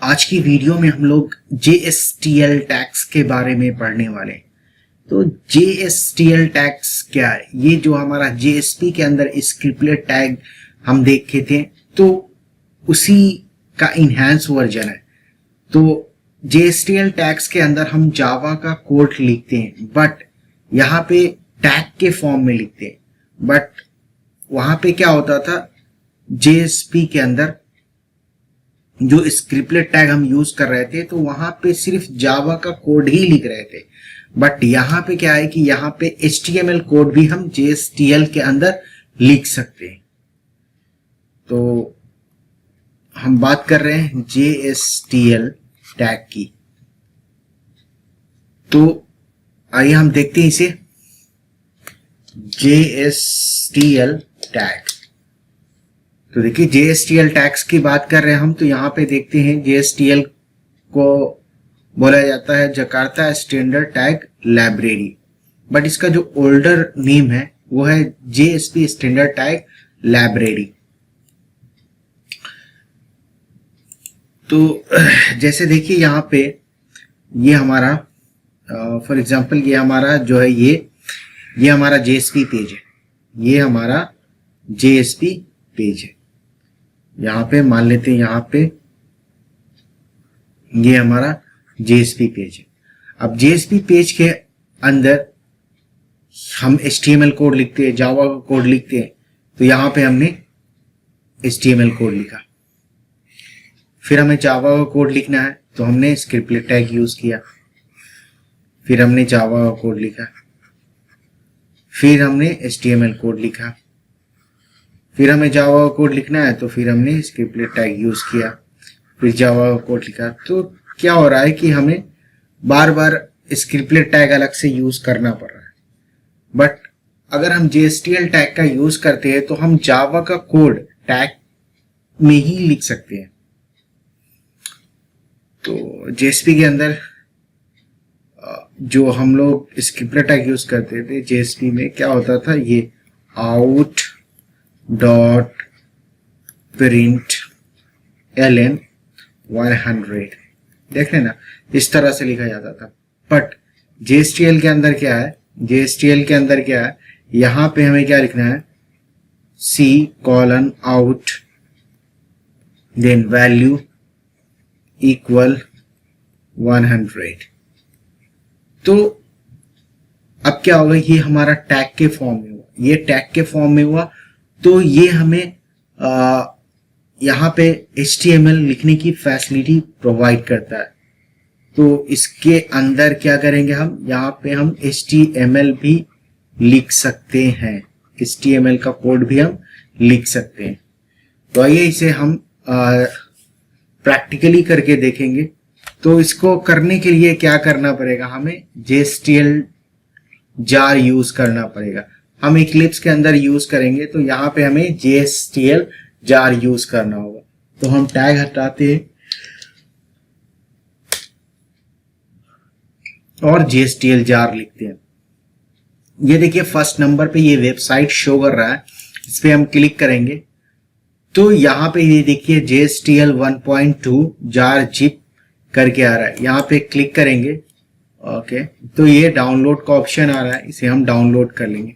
आज की वीडियो में हम लोग JSTL टैग्स के बारे में पढ़ने वाले हैं। तो JSTL टैग्स क्या है? ये जो हमारा JSP के अंदर स्क्रिप्टलेट टैग हम देखे थे, तो उसी का इनहैंस वर्जन है। तो JSTL टैग्स के अंदर हम जावा का कोड लिखते हैं, बट यहाँ पे टैग के फॉर्म में लिखते हैं। बट वहां पे क्या होता था, JSP के अंदर जो स्क्रिप्टलेट टैग हम यूज कर रहे थे, तो वहां पे सिर्फ जावा का कोड ही लिख रहे थे। बट यहाँ पे क्या है कि यहाँ पे HTML कोड भी हम JSTL के अंदर लिख सकते हैं। तो हम बात कर रहे हैं JSTL टैग की। तो आइए हम देखते हैं इसे। JSTL टैग, तो देखिए JSTL टैग्स की बात कर रहे हैं हम, तो यहाँ पे देखते हैं JSTL को बोला जाता है Jakarta standard tag library, but इसका जो ओल्डर नेम है वो है JSP स्टैंडर्ड टैग लाइब्रेरी। तो जैसे देखिए यहाँ पे ये हमारा फॉर एग्जांपल ये हमारा जो है ये हमारा JSP पेज है, ये हमारा JSP पेज है। यहाँ पे मान लेते हैं, यहाँ पे ये हमारा JSP पेज है। अब JSP पेज के अंदर हम HTML कोड लिखते हैं, जावा का कोड लिखते हैं। तो यहाँ पे हमने HTML कोड लिखा, फिर हमें जावा का कोड लिखना है तो हमने स्क्रिप्टलेट टैग यूज किया, फिर हमने जावा का कोड लिखा, फिर हमने HTML कोड लिखा, फिर हमें जावा का कोड लिखना है तो फिर हमने स्क्रिप्टलेट टैग यूज किया, फिर जावा का कोड लिखा। तो क्या हो रहा है कि हमें बार बार स्क्रिप्टलेट टैग अलग से यूज करना पड़ रहा है। बट अगर हम JSTL टैग का यूज करते हैं तो हम जावा का कोड टैग में ही लिख सकते हैं। तो JSP के अंदर जो हम लोग स्क्रिप्टलेट टैग यूज करते थे, JSP में क्या होता था, ये आउट डॉट प्रिंट ln 100, देख लेना, इस तरह से लिखा जाता था। बट JSTL के अंदर क्या है, JSTL के अंदर क्या है, यहां पे हमें क्या लिखना है, C:out देन वैल्यू इक्वल 100। तो अब क्या होगा, ये हमारा टैग के फॉर्म में हुआ, ये टैग के फॉर्म में हुआ। तो ये हमें यहाँ पे HTML लिखने की फैसिलिटी प्रोवाइड करता है। तो इसके अंदर क्या करेंगे हम, यहाँ पे हम HTML भी लिख सकते हैं, HTML का कोड भी हम लिख सकते हैं। तो आइए इसे हम प्रैक्टिकली करके देखेंगे। तो इसको करने के लिए क्या करना पड़ेगा, हमें JSTL जार यूज करना पड़ेगा। हम इक्लिप्स के अंदर यूज करेंगे तो यहाँ पे हमें JSTL जार यूज करना होगा। तो हम टैग हटाते हैं और JSTL जार लिखते हैं। ये देखिए फर्स्ट नंबर पे ये वेबसाइट शो कर रहा है, इस पे हम क्लिक करेंगे तो यहाँ पे ये देखिए JSTL 1.2 जार जिप करके आ रहा है, यहाँ पे क्लिक करेंगे। ओके, तो ये डाउनलोड का ऑप्शन आ रहा है, इसे हम डाउनलोड कर लेंगे।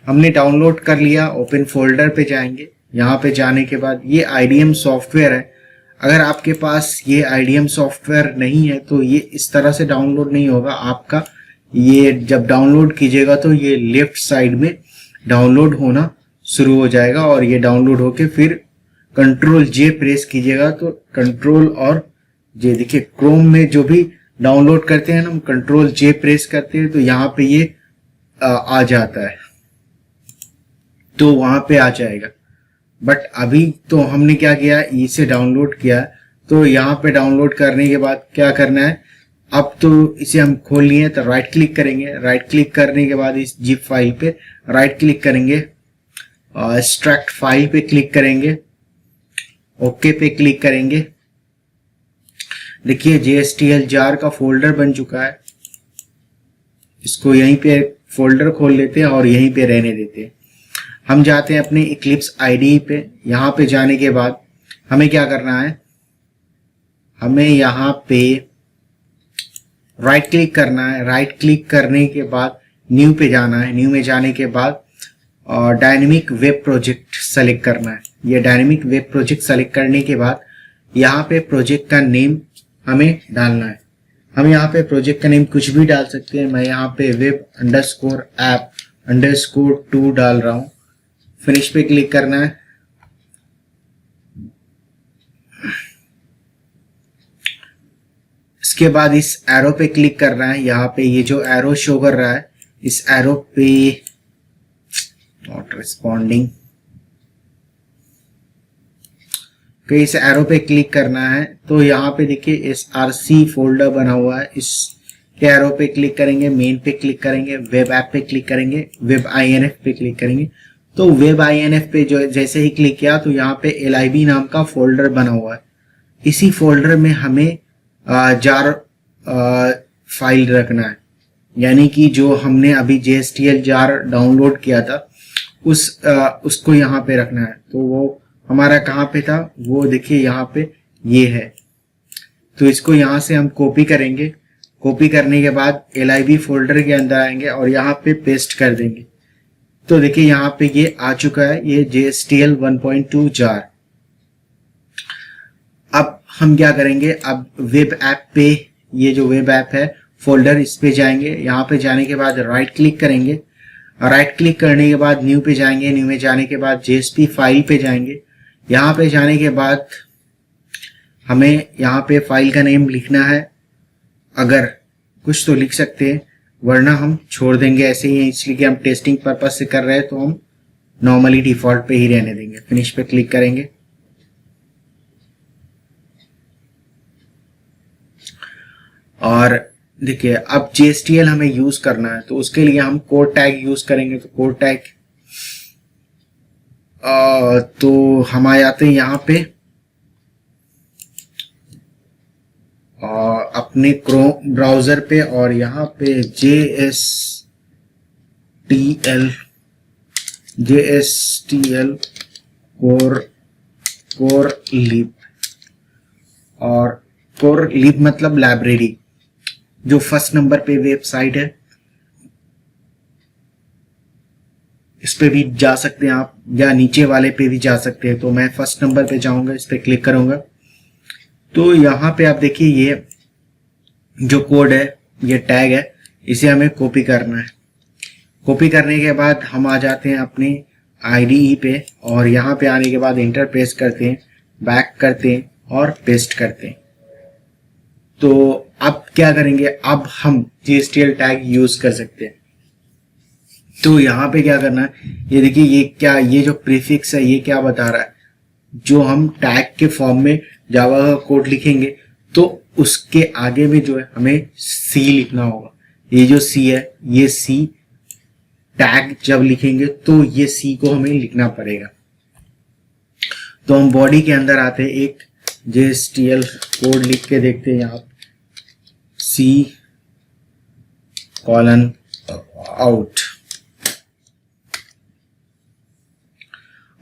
हमने डाउनलोड कर लिया, ओपन फोल्डर पे जाएंगे। यहाँ पे जाने के बाद ये IDM सॉफ्टवेयर है। अगर आपके पास ये IDM सॉफ्टवेयर नहीं है तो ये इस तरह से डाउनलोड नहीं होगा आपका। ये जब डाउनलोड कीजिएगा तो ये लेफ्ट साइड में डाउनलोड होना शुरू हो जाएगा, और ये डाउनलोड होके फिर Ctrl+J प्रेस कीजिएगा तो कंट्रोल और जे, देखिए क्रोम में जो भी डाउनलोड करते हैं ना, हम Ctrl+J प्रेस करते हैं तो यहाँ पे ये आ जाता है, तो वहां पे आ जाएगा। बट अभी तो हमने क्या किया, इसे डाउनलोड किया, तो यहाँ पे डाउनलोड करने के बाद क्या करना है, अब तो इसे हम खोल लिए तो राइट क्लिक करेंगे। राइट क्लिक करने के बाद इस जिप फाइल पे राइट क्लिक करेंगे, एक्सट्रैक्ट फाइल पे क्लिक करेंगे, ओके पे क्लिक करेंगे। देखिए JSTL जार का फोल्डर बन चुका है। इसको यहीं पे फोल्डर खोल लेते हैं और यहीं पे रहने देते हैं। हम जाते हैं अपने इक्लिप्स IDE पे। यहाँ पे जाने के बाद हमें क्या करना है, हमें यहाँ पे राइट क्लिक करना है। राइट क्लिक करने के बाद न्यू पे जाना है। न्यू में जाने के बाद डायनेमिक वेब प्रोजेक्ट सेलेक्ट करना है। ये डायनेमिक वेब प्रोजेक्ट सेलेक्ट करने के बाद यहाँ पे प्रोजेक्ट का नेम हमें डालना है। हम यहाँ पे प्रोजेक्ट का नेम कुछ भी डाल सकते हैं। मैं यहाँ पे web_app_2 डाल रहा हूँ। फिनिश पे क्लिक करना है। इसके बाद इस एरो पे क्लिक करना है। यहाँ पे ये जो एरो शो कर रहा है, इस एरो पे नॉट रिस्पॉन्डिंग, तो इस एरो पे क्लिक करना है। तो यहाँ पे देखिए src फोल्डर बना हुआ है, इस एरो पे क्लिक करेंगे, मेन पे क्लिक करेंगे, वेब ऐप पे क्लिक करेंगे, वेब inf पे क्लिक करेंगे। तो वेब inf पे जो जैसे ही क्लिक किया तो यहाँ पे lib नाम का फोल्डर बना हुआ है। इसी फोल्डर में हमें जार फाइल रखना है, यानी कि जो हमने अभी JSTL जार डाउनलोड किया था उसको यहाँ पे रखना है। तो वो हमारा कहाँ पे था, वो देखिए यहाँ पे ये है। तो इसको यहाँ से हम कॉपी करेंगे। कॉपी करने के बाद lib फोल्डर के अंदर आएंगे और यहाँ पे पेस्ट कर देंगे। तो देखिए यहाँ पे ये आ चुका है, ये JSTL 1.2 जार। अब हम क्या करेंगे, अब वेब ऐप पे, ये जो वेब ऐप है फोल्डर, इस पे जाएंगे। यहाँ पे जाने के बाद राइट क्लिक करेंगे। राइट क्लिक करने के बाद न्यू पे जाएंगे। न्यू में जाने के बाद JSP फाइल पे जाएंगे। यहाँ पे जाने के बाद हमें यहाँ पे फाइल का नेम लिखना है। अगर कुछ तो लिख सकते हैं, वरना हम छोड़ देंगे ऐसे ही, इसलिए कि हम टेस्टिंग पर्पज से कर रहे हैं तो हम नॉर्मली डिफॉल्ट पे ही रहने देंगे। फिनिश पे क्लिक करेंगे। और देखिए अब JSTL हमें यूज करना है, तो उसके लिए हम कोड टैग यूज करेंगे। तो कोड टैग तो हम आ जाते हैं यहाँ पे अपने क्रोम ब्राउजर पे, और यहाँ पे JSTL कोर लिब, और कोर लिब मतलब लाइब्रेरी, जो फर्स्ट नंबर पे वेबसाइट है, इस पे भी जा सकते हैं आप, या नीचे वाले पे भी जा सकते हैं। तो मैं फर्स्ट नंबर पे जाऊंगा, इस पे क्लिक करूंगा। तो यहाँ पे आप देखिए ये जो कोड है, ये टैग है, इसे हमें कॉपी करना है। कॉपी करने के बाद हम आ जाते हैं अपने IDE पे, और यहाँ पे आने के बाद इंटर प्रेस करते हैं, बैक करते हैं और पेस्ट करते हैं। तो अब क्या करेंगे, अब हम JSTL टैग यूज कर सकते हैं। तो यहाँ पे क्या करना है, ये देखिए ये क्या, ये जो प्रीफिक्स है ये क्या बता रहा है, जो हम टैग के फॉर्म में जावा का कोड लिखेंगे तो उसके आगे में जो है हमें C लिखना होगा। ये जो C है, ये C टैग जब लिखेंगे तो ये C को हमें लिखना पड़ेगा। तो हम बॉडी के अंदर आते हैं, एक JSTL कोड लिख के देखते हैं यहाँ C:out।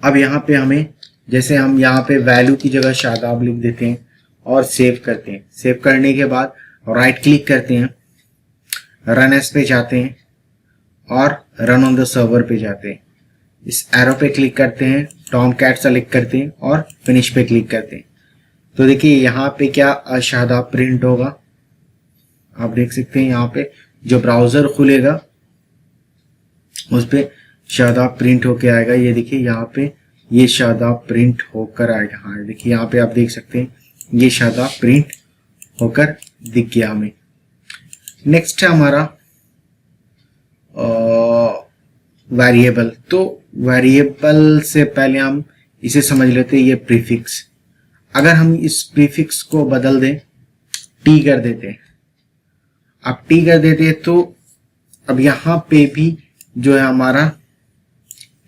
अब यहाँ पे हमें, जैसे हम यहाँ पे वैल्यू की जगह शादाब लिख देते हैं और सेव करते हैं। सेव करने के बाद राइट क्लिक करते हैं, रन एज पे जाते हैं और रन ऑन द सर्वर पे जाते हैं। इस एरो पे क्लिक करते हैं, टॉमकैट सेलेक्ट करते हैं और फिनिश पे क्लिक करते हैं। तो देखिए यहाँ पे क्या शादाब प्रिंट होगा, आप देख सकते हैं। यहाँ पे जो ब्राउजर खुलेगा उस पे शादाब प्रिंट होके आएगा। ये देखिए यहाँ पे ये शादाब प्रिंट होकर आएगा। हाँ देखिए यहाँ पे आप देख सकते हैं, ये शादाब प्रिंट होकर दिख गया हमें। नेक्स्ट है हमारा वेरिएबल। तो वेरिएबल से पहले हम इसे समझ लेते हैं, ये प्रीफिक्स। अगर हम इस प्रीफिक्स को बदल दें, T कर देते हैं, अब T कर देते हैं, तो अब यहाँ पे भी जो है हमारा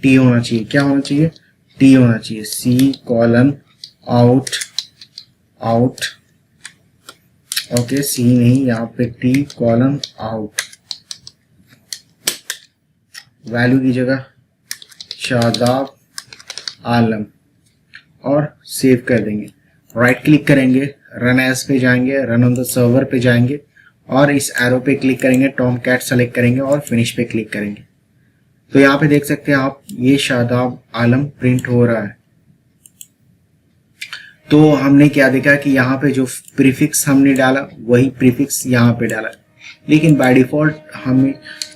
T होना चाहिए। क्या होना चाहिए, T होना चाहिए। C:out ओके, C नहीं, यहाँ पे T:out। वैल्यू की जगह शादाब आलम और सेव कर देंगे। राइट क्लिक करेंगे, रन एज पे जाएंगे, रन ऑन द सर्वर पे जाएंगे और इस एरो पे क्लिक करेंगे, टॉमकैट सेलेक्ट करेंगे और फिनिश पे क्लिक करेंगे। तो यहाँ पे देख सकते हैं आप, ये शादाब आलम प्रिंट हो रहा है। तो हमने क्या देखा कि यहाँ पे जो प्रीफिक्स हमने डाला वही प्रीफिक्स यहाँ पे डाला, लेकिन बाय डिफॉल्ट हमें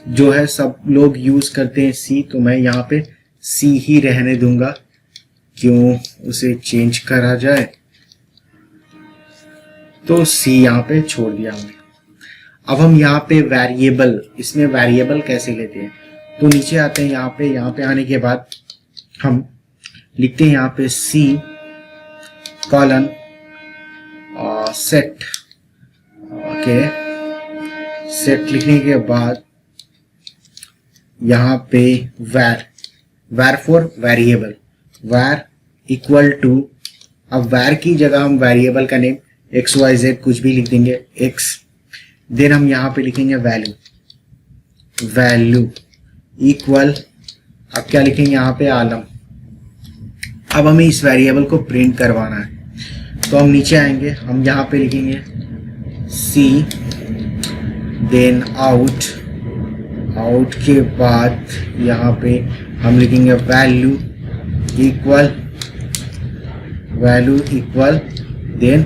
जो है सब लोग यूज करते हैं सी, तो मैं यहाँ पे सी ही रहने दूंगा, क्यों उसे चेंज करा जाए। तो सी यहाँ पे छोड़ दिया हमने। अब हम यहाँ पे वेरिएबल, इसमें वेरिएबल कैसे लेते हैं, तो नीचे आते हैं यहाँ पे आने के बाद हम लिखते हैं यहाँ पे C colon set. Okay, set लिखने के बाद यहाँ पे var for variable, var equal to, अब वैर की जगह हम वेरिएबल का नेम XYZ कुछ भी लिख देंगे, x, देन हम यहाँ पे लिखेंगे वैल्यू इक्वल, अब क्या लिखेंगे यहाँ पे आलम। अब हमें इस वेरिएबल को प्रिंट करवाना है, तो हम नीचे आएंगे, हम यहाँ पे लिखेंगे सी, देन आउट के बाद यहाँ पे हम लिखेंगे value equal then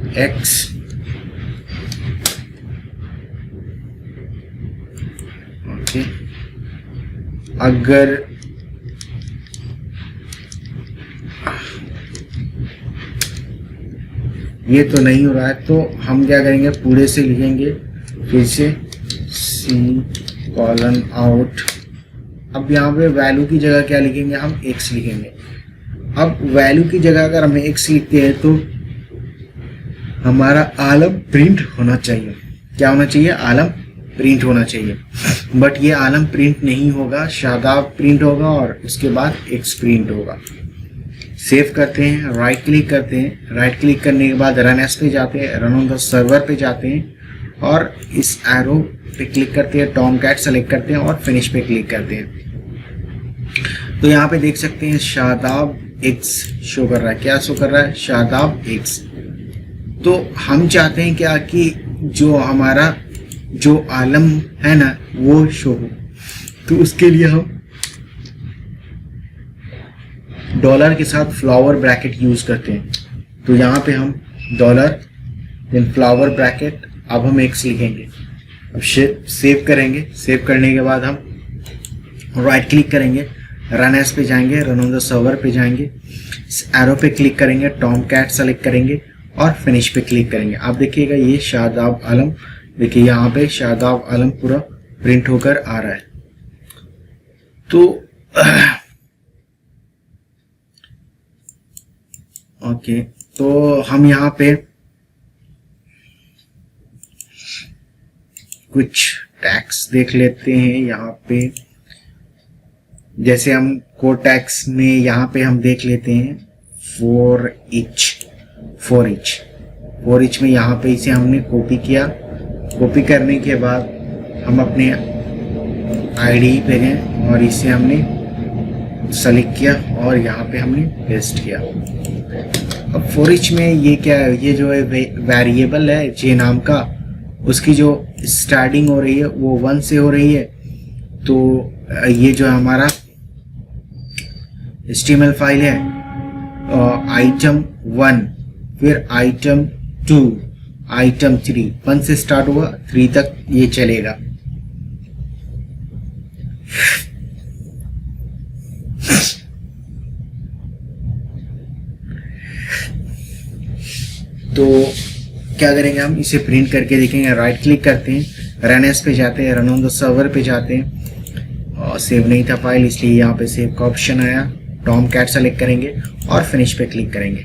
x, okay. अगर ये तो नहीं हो रहा है तो हम क्या करेंगे, पूरे से लिखेंगे फिर से सी कॉलन आउट। अब यहाँ पे वैल्यू की जगह क्या लिखेंगे, हम x लिखेंगे। अब वैल्यू की जगह अगर हम x लिखते हैं तो हमारा आलम प्रिंट होना चाहिए। क्या होना चाहिए, आलम प्रिंट होना चाहिए। बट ये आलम प्रिंट नहीं होगा, शादाब प्रिंट होगा और उसके बाद x प्रिंट होगा। सेव करते हैं, राइट क्लिक करते हैं, राइट क्लिक करने के बाद रन एज पे जाते हैं, रन ऑन द सर्वर पे जाते हैं और इस एरो पे क्लिक करते हैं, टॉमकैट सेलेक्ट करते हैं और फिनिश पे क्लिक करते हैं। तो यहाँ पे देख सकते हैं शादाब x शो कर रहा है। क्या शो कर रहा है, शादाब x। तो हम चाहते हैं क्या कि जो हमारा जो आलम है ना वो शो हो, तो उसके लिए हम डॉलर के साथ फ्लावर ब्रैकेट यूज करते हैं। तो यहाँ पे हम डॉलर देन फ्लावर ब्रैकेट, अब हम x लिखेंगे। अब सेव करेंगे, सेव करने के बाद हम राइट क्लिक करेंगे, रन एज पे जाएंगे, रन ऑन द सर्वर पे जाएंगे, एरो पे क्लिक करेंगे, टॉमकैट सेलेक्ट करेंगे और फिनिश पे क्लिक करेंगे। आप देखिएगा ये शादाब आलम, देखिए यहाँ पे शादाब आलम पूरा प्रिंट होकर आ रहा है। तो ओके, तो हम यहाँ पे कुछ टैक्स देख लेते हैं। यहाँ पे जैसे हम कोड टैक्स में यहाँ पे हम देख लेते हैं फॉर इच में यहाँ पे इसे हमने कॉपी किया। कॉपी करने के बाद हम अपने आईडी पे गए और इसे हमने सेलेक्ट किया और यहाँ पे हमने पेस्ट किया। अब फॉर इच में ये क्या है, ये जो है वेरिएबल है जे नाम का, उसकी जो स्टार्टिंग हो रही है वो 1 से हो रही है। तो ये जो हमारा HTML फाइल है, आइटम 1, फिर आइटम 2, आइटम 3, 1 से स्टार्ट हुआ 3 तक ये चलेगा। तो क्या करेंगे, हम इसे प्रिंट करके देखेंगे। राइट क्लिक करते हैं, रन एज पे जाते हैं, रन ऑन द सर्वर पे जाते हैं और सेव नहीं था फाइल इसलिए यहाँ पे सेव का ऑप्शन आया। टॉमकैट सेलेक्ट करेंगे और फिनिश पे क्लिक करेंगे।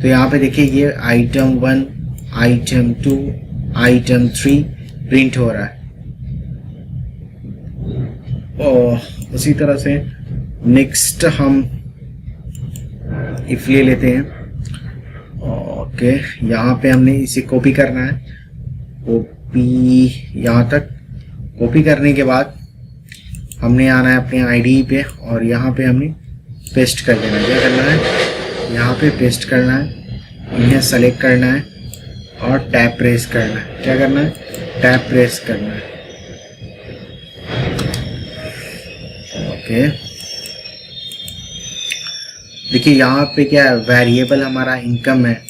तो यहाँ पे देखिए ये आइटम 1, आइटम 2, आइटम 3 प्रिंट हो रहा है। और उसी तरह से नेक्स्ट हम इफ ले लेते हैं। ओके, यहाँ पे हमने इसे कॉपी करना है, कॉपी यहाँ तक। कॉपी करने के बाद हमने आना है अपने आईडी पे और यहाँ पे हमने पेस्ट कर देना है। क्या करना है, यहाँ पे पेस्ट करना है। इन्हें सेलेक्ट करना है और टैब प्रेस करना है। क्या करना है? टैब प्रेस करना है। ओके, देखिए यहाँ पे क्या है, वेरिएबल हमारा इनकम है,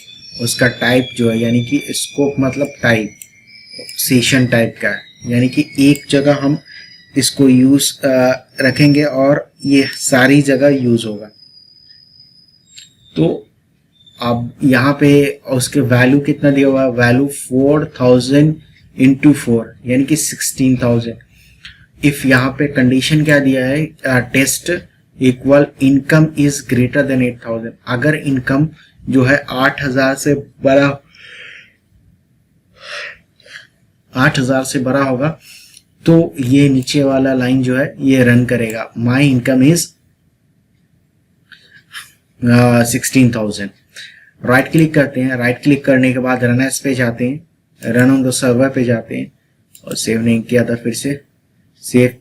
उसका टाइप जो है यानी कि स्कोप मतलब टाइप सेशन टाइप का है, यानी कि एक जगह हम इसको यूज रखेंगे और ये सारी जगह यूज होगा। तो अब यहाँ पे उसके वैल्यू कितना दिया हुआ है? वैल्यू 4000 इंटू 4 यानी कि 16000। इफ यहाँ पे कंडीशन क्या दिया है? Test equal income is greater than 8000। अगर इनकम जो है 8000 से बड़ा 8000 से बड़ा होगा तो ये नीचे वाला लाइन जो है ये रन करेगा, my income is 16000। Right click करते हैं। राइट क्लिक करने के बाद रन एज पे जाते हैं, रन ऑन द सर्वर पे जाते हैं और सेव नहीं किया था फिर से सेव,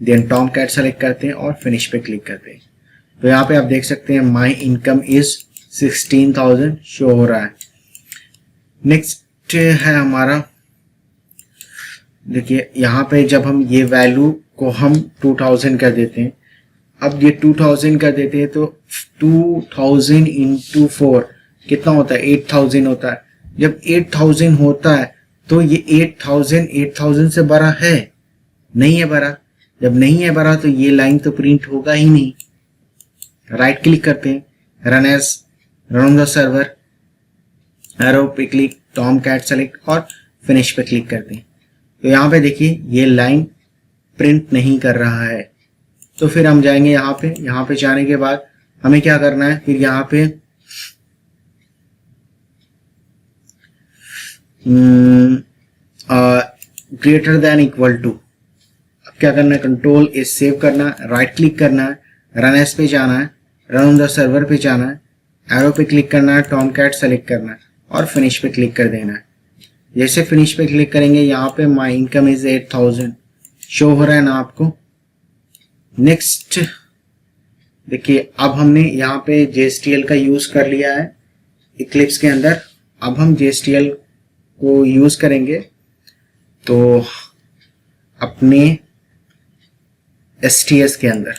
देन टॉमकैट सेलेक्ट करते हैं और फिनिश पे क्लिक करते हैं। तो यहाँ पे आप देख सकते हैं माई इनकम इज 16000 शो हो रहा है। नेक्स्ट है हमारा, देखिए यहाँ पे जब हम ये वैल्यू को हम 2000 कर देते हैं, अब ये 2000 कर देते हैं तो 2000 इंटू 4 कितना होता है? 8000 होता है। जब 8000 होता है तो ये 8000 से बड़ा है? नहीं है बड़ा। जब नहीं है बड़ा तो ये लाइन तो प्रिंट होगा ही नहीं। राइट क्लिक करते हैं, run as, run on the server, arrow पे क्लिक, टॉमकैट सेलेक्ट और फिनिश पे क्लिक करते हैं। तो यहाँ पे देखिए ये लाइन प्रिंट नहीं कर रहा है। तो फिर हम जाएंगे यहाँ पे जाने के बाद हमें क्या करना है? फिर यहाँ पे ग्रेटर देन इक्वल टू, अब क्या करना है? कंट्रोल इज सेव करना, राइट क्लिक करना है, रन एज पे जाना है, रन ऑन द सर्वर पे जाना है, एरो पे क्लिक करना है, टॉमकैट सेलेक्ट करना है और फिनिश पे क्लिक कर देना है। जैसे फिनिश पे क्लिक करेंगे यहाँ पे माई इनकम इज 8000 शो हो रहा है ना आपको। नेक्स्ट देखिए, अब हमने यहाँ पे JSTL का यूज कर लिया है इक्लिप्स के अंदर। अब हम JSTL को यूज करेंगे तो अपने STS के अंदर।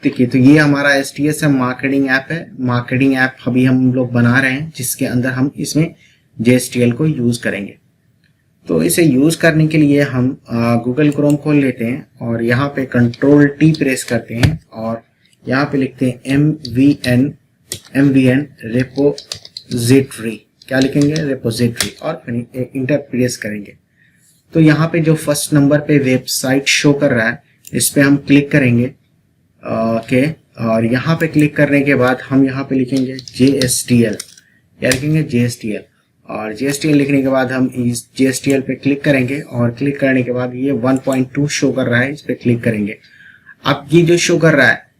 देखिए, तो ये हमारा STS है, मार्केटिंग ऐप है। मार्केटिंग ऐप अभी हम लोग बना रहे हैं जिसके अंदर हम इसमें JSTL को यूज करेंगे। तो इसे यूज करने के लिए हम गूगल क्रोम खोल लेते हैं और यहाँ पे कंट्रोल T प्रेस करते हैं और यहाँ पे लिखते हैं MVN रेपोजिटरी। क्या लिखेंगे? रेपोजिटरी और फिर इंटर प्रेस करेंगे। तो यहाँ पे जो फर्स्ट नंबर पे वेबसाइट शो कर रहा है इस पे हम क्लिक करेंगे। ओके, और यहाँ पे क्लिक करने के बाद हम यहाँ पे लिखेंगे JSTL। क्या लिखेंगे? JSTL। और JSTL लिखने के बाद हम इस JSTL पे क्लिक करेंगे और क्लिक करने के बाद ये 1.2 शो कर रहा है, इस पे क्लिक करेंगे। अब ये जो शो कर रहा है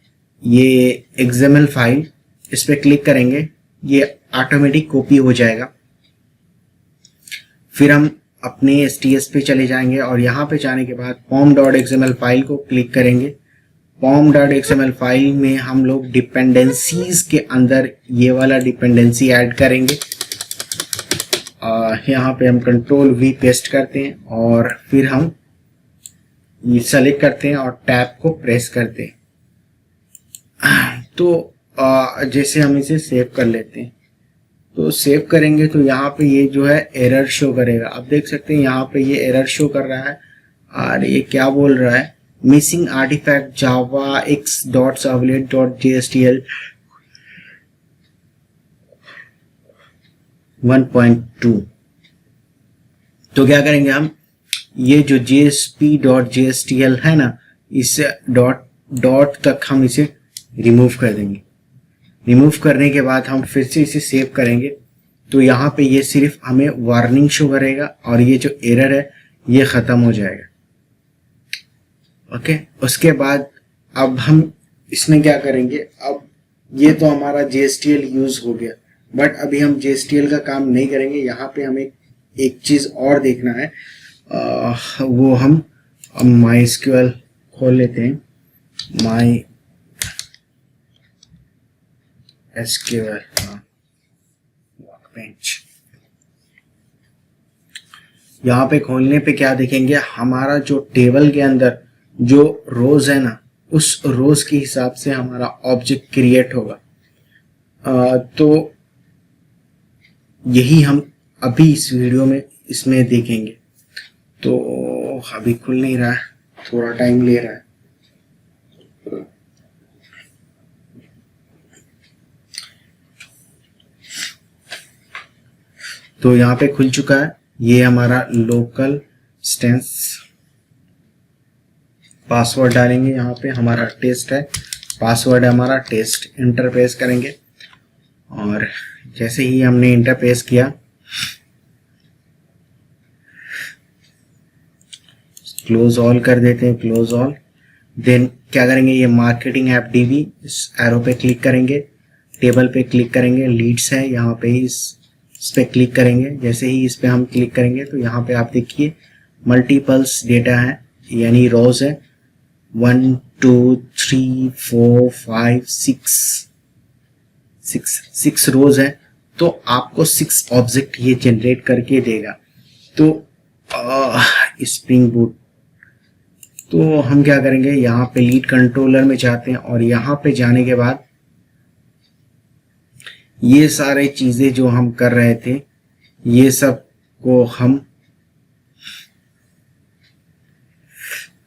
ये XML फाइल, इस पे क्लिक करेंगे, ये ऑटोमेटिक कॉपी हो जाएगा। फिर हम अपने STS पे चले जाएंगे और यहाँ पे जाने के बाद pom.xml फाइल को क्लिक करेंगे। pom.xml फाइल में हम लोग डिपेंडेंसीज के अंदर ये वाला डिपेंडेंसी ऐड करेंगे। यहाँ पे हम कंट्रोल V पेस्ट करते हैं और फिर हम ये सेलेक्ट करते हैं और टैब को प्रेस करते हैं। तो जैसे हम इसे सेव कर लेते हैं, तो सेव करेंगे तो यहाँ पे ये जो है एरर शो करेगा। आप देख सकते हैं यहाँ पे ये एरर शो कर रहा है और ये क्या बोल रहा है? मिसिंग आर्टिफैक्ट जावा x.servlet.jstl 1.2। तो क्या करेंगे हम? ये जो JSP.jstl है ना, इस डॉट तक हम इसे रिमूव कर देंगे। रिमूव करने के बाद हम फिर से इसे सेव करेंगे तो यहाँ पे ये सिर्फ हमें वार्निंग शो करेगा और ये जो एरर है ये खत्म हो जाएगा। ओके, उसके बाद अब हम इसमें क्या करेंगे? अब ये तो हमारा JSTL यूज हो गया, बट अभी हम JSTL का काम नहीं करेंगे। यहाँ पे हमें एक चीज और देखना है, वो हम MySQL खोल लेते हैं। MySQL, हाँ, बेंच। यहाँ पे खोलने पे क्या देखेंगे, हमारा जो टेबल के अंदर जो रोज है ना, उस रोज के हिसाब से हमारा ऑब्जेक्ट क्रिएट होगा। तो यही हम अभी इस वीडियो में इसमें देखेंगे। तो अभी खुल नहीं रहा है, थोड़ा टाइम ले रहा है। तो यहाँ पे खुल चुका है, ये हमारा लोकल स्टेंस। पासवर्ड डालेंगे, यहाँ पे हमारा टेस्ट है, पासवर्ड है हमारा टेस्ट। इंटर प्रेस करेंगे और जैसे ही हमने इंटर प्रेस किया, क्लोज ऑल कर देते हैं, क्लोज ऑल। देन क्या करेंगे, ये मार्केटिंग ऐप डीबी, इस एरो पे क्लिक करेंगे, टेबल पे क्लिक करेंगे, लीड्स है यहाँ पे, इस पे क्लिक करेंगे। जैसे ही इस पे हम क्लिक करेंगे तो यहाँ पे आप देखिए मल्टीपल्स डेटा है, यानी रोज है 1 2 3 4 5 6 रोज है। तो आपको 6 ऑब्जेक्ट ये जनरेट करके देगा। तो स्प्रिंग बूट, तो हम क्या करेंगे, यहाँ पे लीड कंट्रोलर में जाते हैं और यहाँ पे जाने के बाद ये सारे चीजें जो हम कर रहे थे, ये सब को हम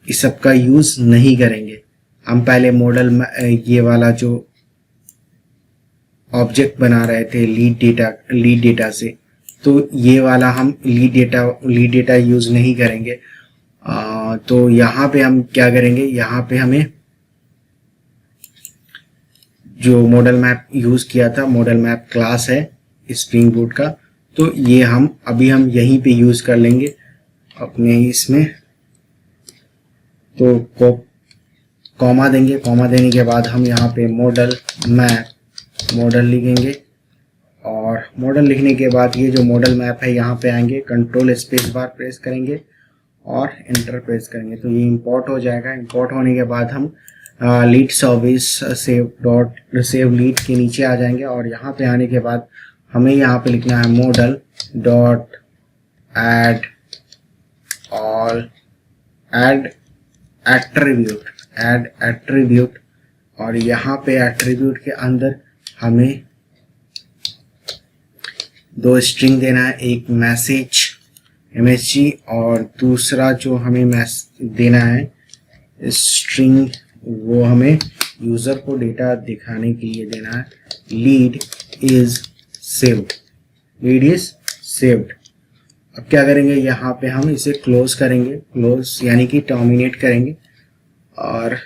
इस सब का यूज नहीं करेंगे। हम पहले मॉडल में ये वाला जो ऑब्जेक्ट बना रहे थे लीड डेटा से, तो ये वाला हम लीड डेटा यूज नहीं करेंगे। तो यहाँ पे हम क्या करेंगे, यहाँ पे हमें जो मॉडल मैप यूज किया था, मॉडल मैप क्लास है स्प्रिंग बूट का, तो ये हम यहीं पे यूज कर लेंगे अपने इसमें। तो कॉमा देंगे, कॉमा देने के बाद हम यहाँ पे मॉडल मैप मॉडल लिखेंगे और मॉडल लिखने के बाद ये जो मॉडल मैप है यहाँ पे आएंगे, कंट्रोल स्पेस बार प्रेस करेंगे और इंटर प्रेस करेंगे। तो ये इंपोर्ट हो जाएगा। इंपोर्ट होने के बाद हम लीड सर्विस सेव लीड के नीचे आ जाएंगे और यहाँ पे आने के बाद हमें यहाँ पे लिखना है model dot add all add attribute और यहाँ पे एट्रीब्यूट के अंदर हमें 2 स्ट्रिंग देना है, एक मैसेज MSG और दूसरा जो हमें देना है स्ट्रिंग, वो हमें यूजर को डेटा दिखाने के लिए देना है। Lead is saved, lead is saved. अब क्या करेंगे, यहाँ पे हम इसे क्लोज करेंगे, क्लोज यानी कि टर्मिनेट करेंगे और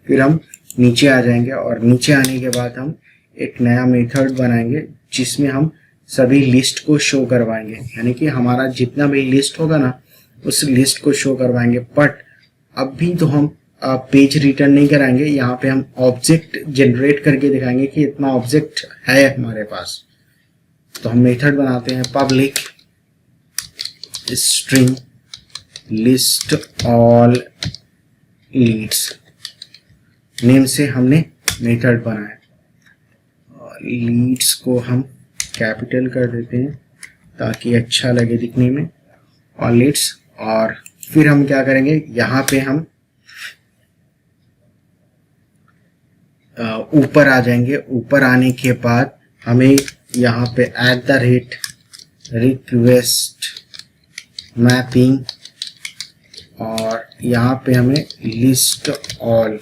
फिर हम नीचे आ जाएंगे और नीचे आने के बाद हम एक नया मेथड बनाएंगे जिसमें हम सभी लिस्ट को शो करवाएंगे, यानी कि हमारा जितना भी लिस्ट होगा ना, उस लिस्ट को शो करवाएंगे। बट अभी तो हम पेज रिटर्न नहीं कराएंगे, यहाँ पे हम ऑब्जेक्ट जनरेट करके दिखाएंगे कि इतना ऑब्जेक्ट है हमारे पास। तो हम मेथड बनाते हैं public string list all leads, name से हमने मेथड बनाया। लीड्स को हम कैपिटल कर देते हैं ताकि अच्छा लगे दिखने में, और लीड्स। और फिर हम क्या करेंगे, यहाँ पे हम ऊपर आ जाएंगे। ऊपर आने के बाद हमें यहाँ पे @ रिक्वेस्ट मैपिंग और यहाँ पे हमें लिस्ट ऑल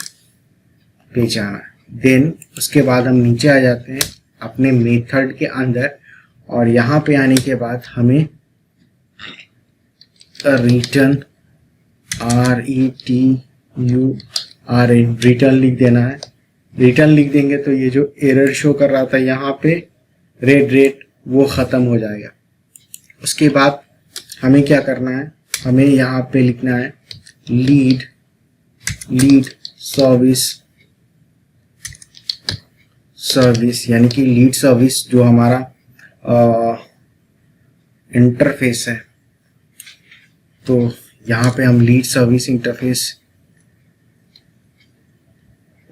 पे जाना है। देन उसके बाद हम नीचे आ जाते हैं अपने मेथड के अंदर और यहाँ पे आने के बाद हमें रिटर्न रिटर्न लिख देना है। रिटर्न लिख देंगे तो ये जो एरर शो कर रहा था यहाँ पे रेड वो ख़त्म हो जाएगा। उसके बाद हमें क्या करना है, हमें यहाँ पे लिखना है लीड सर्विस यानी कि लीड सर्विस जो हमारा इंटरफेस है। तो यहाँ पे हम lead service interface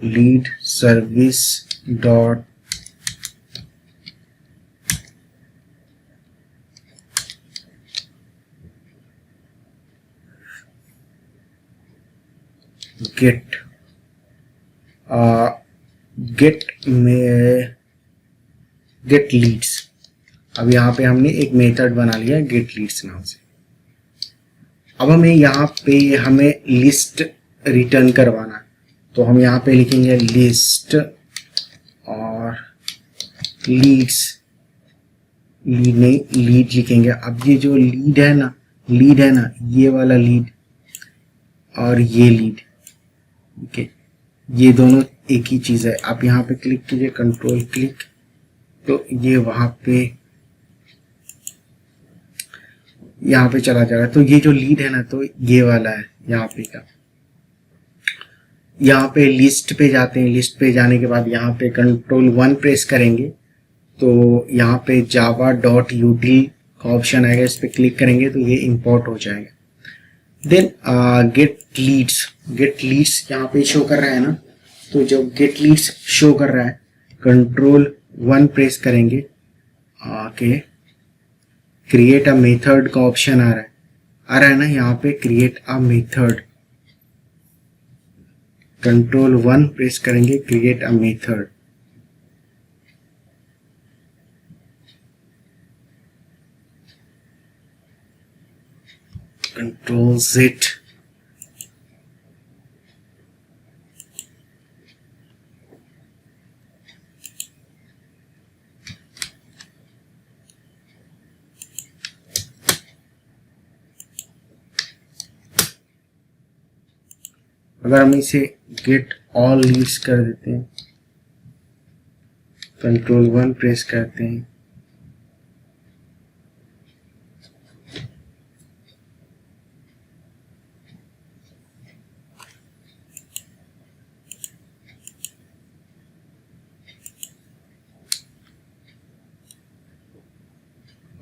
lead service dot get get में गेट लीड्स। अब यहाँ पे हमने एक मेथड बना लिया गेट लीड्स नाम से। अब हमें यहाँ पे हमें लिस्ट रिटर्न करवाना, तो हम यहाँ पे लिखेंगे लिस्ट और लीड्स, लीड नहीं लीड लिखेंगे। अब ये जो लीड है ना ये वाला लीड और ये लीड, ठीक है, ये दोनों एक ही चीज है। आप यहाँ पे क्लिक कीजिए, कंट्रोल क्लिक, तो ये वहां पे यहाँ पे चला जाएगा। तो ये जो लीड है ना, तो ये वाला है यहाँ पे का। यहाँ पे लिस्ट पे जाते हैं, लिस्ट पे जाने के बाद यहाँ पे कंट्रोल 1 प्रेस करेंगे तो यहाँ पे java.util का ऑप्शन आएगा, इस पे क्लिक करेंगे तो ये इंपोर्ट हो जाएगा। देन गेट लीड्स यहाँ पे शो कर रहा है ना, तो जब गेट लीड्स शो कर रहा है कंट्रोल 1 प्रेस करेंगे, आके क्रिएट अ मेथड का ऑप्शन आ रहा है ना यहाँ पे, create a method, control 1 press करेंगे, create a method. Control Z, अगर हम इसे गेट ऑल लीड्स कर देते हैं, कंट्रोल 1 प्रेस करते हैं,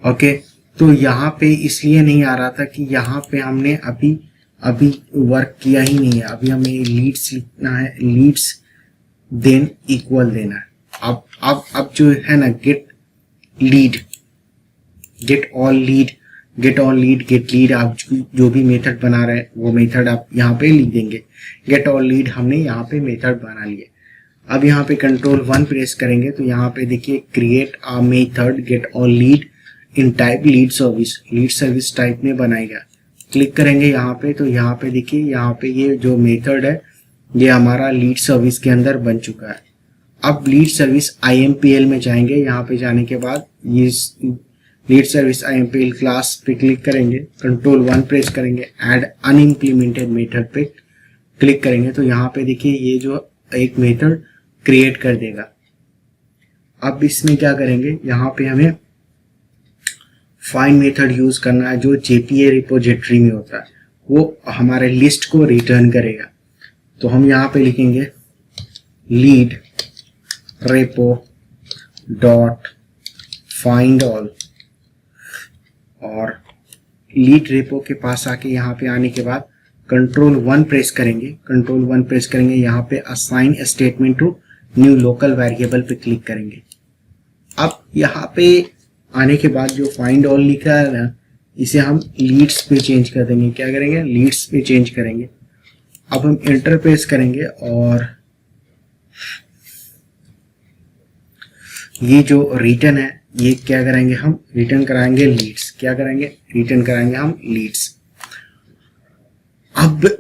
ओके। तो यहाँ पे इसलिए नहीं आ रहा था कि यहाँ पे हमने अभी वर्क किया ही नहीं है। अभी हमें लीड्स लिखना है, लीड्स देन इक्वल देना है। अब जो है ना get lead, get all lead, get lead, आप जो भी मेथड बना रहे हैं वो मेथड आप यहाँ पे लिख देंगे। गेट ऑल लीड हमने यहाँ पे मेथड बना लिए। अब यहाँ पे कंट्रोल 1 प्रेस करेंगे तो यहाँ पे देखिए create a method gate all lead in type lead service type में बनाएगा। क्लिक करेंगे यहाँ पे, तो यहाँ पे देखिए यहाँ पे ये जो मेथड है ये हमारा लीड सर्विस के अंदर बन चुका है। अब लीड सर्विस IMPL में जाएंगे, यहाँ पे जाने के बाद ये लीड सर्विस IMPL क्लास पे क्लिक करेंगे, कंट्रोल 1 प्रेस करेंगे, ऐड अनइम्प्लीमेंटेड मेथड पे क्लिक करेंगे तो यहाँ पे देखिए ये जो एक मेथड क्रिएट कर देगा। अब इसमें क्या करेंगे, यहाँ पे हमें फाइंड मेथड यूज करना है जो JPA रिपोजिटरी में होता है, वो हमारे लिस्ट को रिटर्न करेगा। तो हम यहाँ पे लिखेंगे lead repo dot find all, और लीड रेपो के पास आके यहाँ पे आने के बाद कंट्रोल 1 प्रेस करेंगे, यहाँ पे assign statement to new local variable पे क्लिक करेंगे। अब यहाँ पे आने के बाद जो फाइंड ऑल लिखा है ना, इसे हम लीड्स पे चेंज कर देंगे। क्या करेंगे, लीड्स पे चेंज करेंगे। अब हम एंटर प्रेस करेंगे और ये जो रिटर्न है ये क्या करेंगे, हम रिटर्न कराएंगे लीड्स। क्या करेंगे, रिटर्न कराएंगे हम लीड्स। अब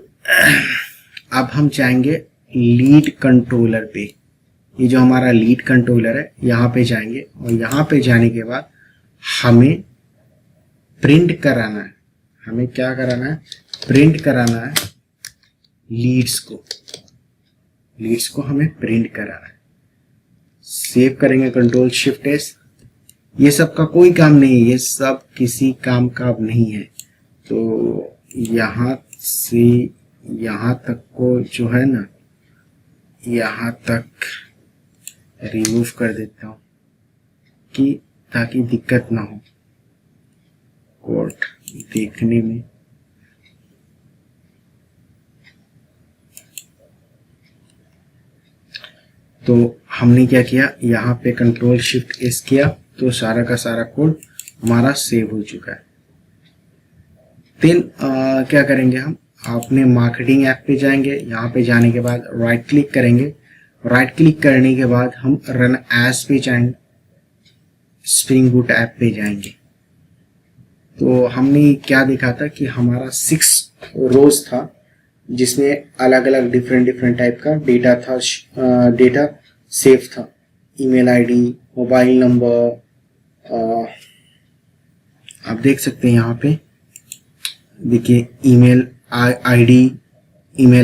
हम जाएंगे लीड कंट्रोलर पे, ये जो हमारा लीड कंट्रोलर है यहाँ पे जाएंगे और यहाँ पे जाने के बाद हमें प्रिंट कराना है। हमें क्या कराना है, प्रिंट कराना है लीड्स को हमें प्रिंट कराना है। सेव करेंगे कंट्रोल शिफ्ट एस। ये सब का कोई काम नहीं है, ये सब किसी काम का अब नहीं है। तो यहाँ से यहाँ तक को जो है ना, यहाँ तक रिमूव कर देता हूँ कि ताकि दिक्कत ना हो कोड देखने में। तो हमने क्या किया, यहाँ पे कंट्रोल शिफ्ट एस किया तो सारा का सारा कोड हमारा सेव हो चुका है। देन क्या करेंगे, हम आपने मार्केटिंग ऐप पे जाएंगे, यहाँ पे जाने के बाद राइट क्लिक करेंगे, राइट क्लिक करने के बाद हम रन एज पे जाएंगे, स्प्रिंग बूट ऐप पे जाएंगे। तो हमने क्या देखा था कि हमारा 6 रोज था जिसमें अलग अलग डिफरेंट टाइप का डेटा था, डेटा सेव था, ईमेल आईडी, मोबाइल नंबर, आप देख सकते हैं यहाँ पे देखिए email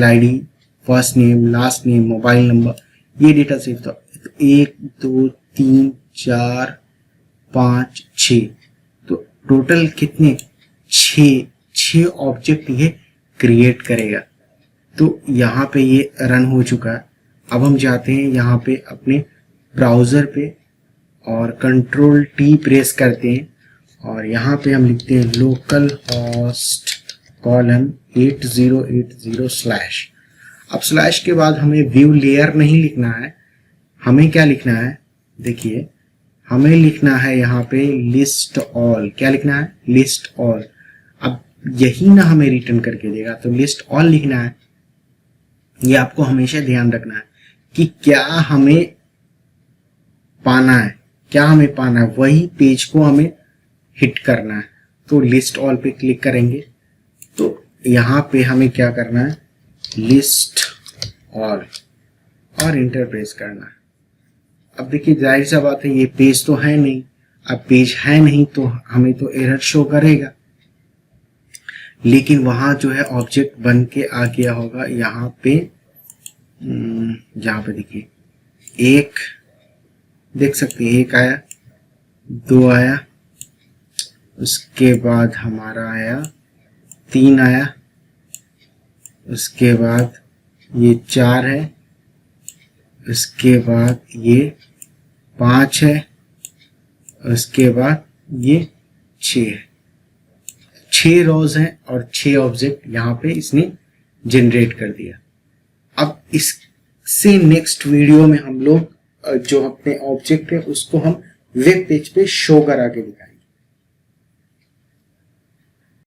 ID, first name, last name, mobile number, ये डेटा सेव था। 1 2 3 4 5 6, तो टोटल कितने 6 ऑब्जेक्ट ये क्रिएट करेगा। तो यहाँ पे ये रन हो चुका है। अब हम जाते हैं यहाँ पे अपने ब्राउज़र पे और कंट्रोल टी प्रेस करते हैं और यहाँ पे हम लिखते हैं लोकल होस्ट कॉलन 8080 / अब स्लैश के बाद हमें व्यू लेयर नहीं लिखना है, हमें क्या लिखना है, देखिए हमें लिखना है यहाँ पे लिस्ट ऑल। क्या लिखना है, लिस्ट ऑल। अब यही ना हमें रिटर्न करके देगा, तो लिस्ट ऑल लिखना है। ये आपको हमेशा ध्यान रखना है कि क्या हमें पाना है, वही पेज को हमें हिट करना है। तो लिस्ट ऑल पे क्लिक करेंगे तो यहाँ पे हमें क्या करना है, लिस्ट ऑल और इंटर प्रेस करना है। अब देखिए जाहिर सा बात है ये पेज तो है नहीं, अब पेज है नहीं तो हमें तो एरर शो करेगा, लेकिन वहां जो है ऑब्जेक्ट बन के आ गया होगा। यहाँ पे देखिए एक देख सकते हैं, 1 आया, 2 आया, उसके बाद हमारा आया 3 आया, उसके बाद ये 4 है, उसके बाद ये 5 है, उसके बाद ये 6 है। 6 रोज हैं और 6 ऑब्जेक्ट यहाँ पे इसने जनरेट कर दिया। अब इससे नेक्स्ट वीडियो में हम लोग जो अपने ऑब्जेक्ट है उसको हम वेब पेज पे शो करा के दिखाएंगे।